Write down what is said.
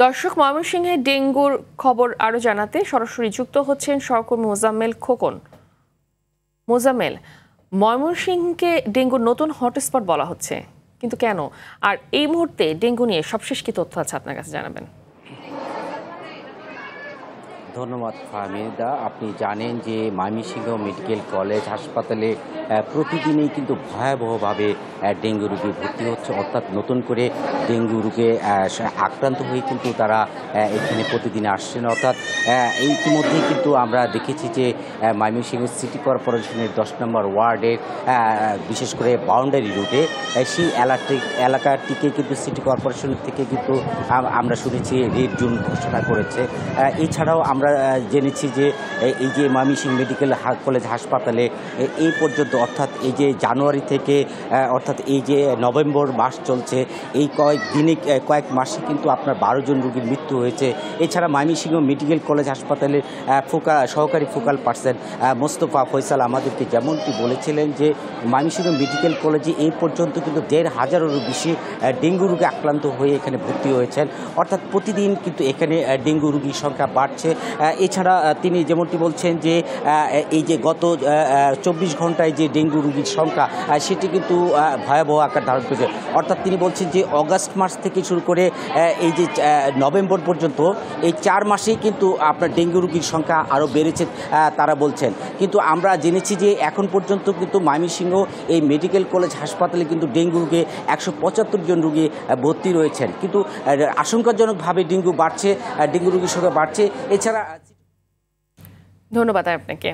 দর্শক, ময়মনসিংহে ডেঙ্গুর খবর আরো জানাতে সরাসরি যুক্ত হচ্ছেন সহকর্মী মোজাম্মেল খোকন। মোজাম্মেল, ময়মনসিংহকে ডেঙ্গুর নতুন হটস্পট বলা হচ্ছে, কিন্তু কেন? আর এই মুহূর্তে ডেঙ্গু নিয়ে সবশেষ কি তথ্য আছে আপনার কাছে জানাবেন? ধন্যবাদ ফাহমিদা। আপনি জানেন যে ময়মনসিংহ মেডিকেল কলেজ হাসপাতালে প্রতিদিনই কিন্তু ভয়াবহভাবে ডেঙ্গু রোগী ভর্তি হচ্ছে, অর্থাৎ নতুন করে ডেঙ্গু রোগে আক্রান্ত হয়ে কিন্তু তারা এখানে প্রতিদিন আসছেন। অর্থাৎ ইতিমধ্যেই কিন্তু আমরা দেখেছি যে ময়মনসিংহ সিটি কর্পোরেশনের 10 নম্বর ওয়ার্ডের বিশেষ করে বাউন্ডারি রুটে সেই এলাকাটিকে কিন্তু সিটি কর্পোরেশন থেকে কিন্তু আমরা শুনেছি রেড জোন ঘোষণা করেছে। এছাড়াও আমরা জেনেছি যে এই যে ময়মনসিংহ মেডিকেল কলেজ হাসপাতালে এই পর্যন্ত অর্থাৎ এই যে জানুয়ারি থেকে অর্থাৎ এই যে নভেম্বর মাস চলছে, এই কয়েক মাসে কিন্তু আপনার 12 জন রোগীর মৃত্যু হয়েছে। এছাড়া ময়মনসিংহ মেডিকেল কলেজ হাসপাতালের সহকারী ফোকাল পার্সন মোস্তফা ফয়সাল আমাদেরকে যেমনটি বলেছিলেন যে ময়মনসিংহ মেডিকেল কলেজে এই পর্যন্ত কিন্তু 1,500-এরও বেশি ডেঙ্গু রোগে আক্রান্ত হয়ে এখানে ভর্তি হয়েছেন। অর্থাৎ প্রতিদিন কিন্তু এখানে ডেঙ্গু রোগীর সংখ্যা বাড়ছে। এছাড়া তিনি যেমনটি বলছেন যে এই যে গত 24 ঘন্টায় যে ডেঙ্গু রোগীর সংখ্যা সেটি কিন্তু ভয়াবহ আকার ধারণ করেছে। অর্থাৎ তিনি বলছেন যে অগাস্ট মাস থেকে শুরু করে এই যে নভেম্বর পর্যন্ত এই 4 মাসেই কিন্তু আপনার ডেঙ্গু রোগীর সংখ্যা আরও বেড়েছে তারা বলছেন। কিন্তু আমরা জেনেছি যে এখন পর্যন্ত কিন্তু ময়মনসিংহ এই মেডিকেল কলেজ হাসপাতালে কিন্তু ডেঙ্গু রোগে 175 জন রোগী ভর্তি রয়েছেন, কিন্তু আশঙ্কাজনকভাবে ডেঙ্গু রোগীর সংখ্যা বাড়ছে। এছাড়া ধন্যবাদ আপনাকে।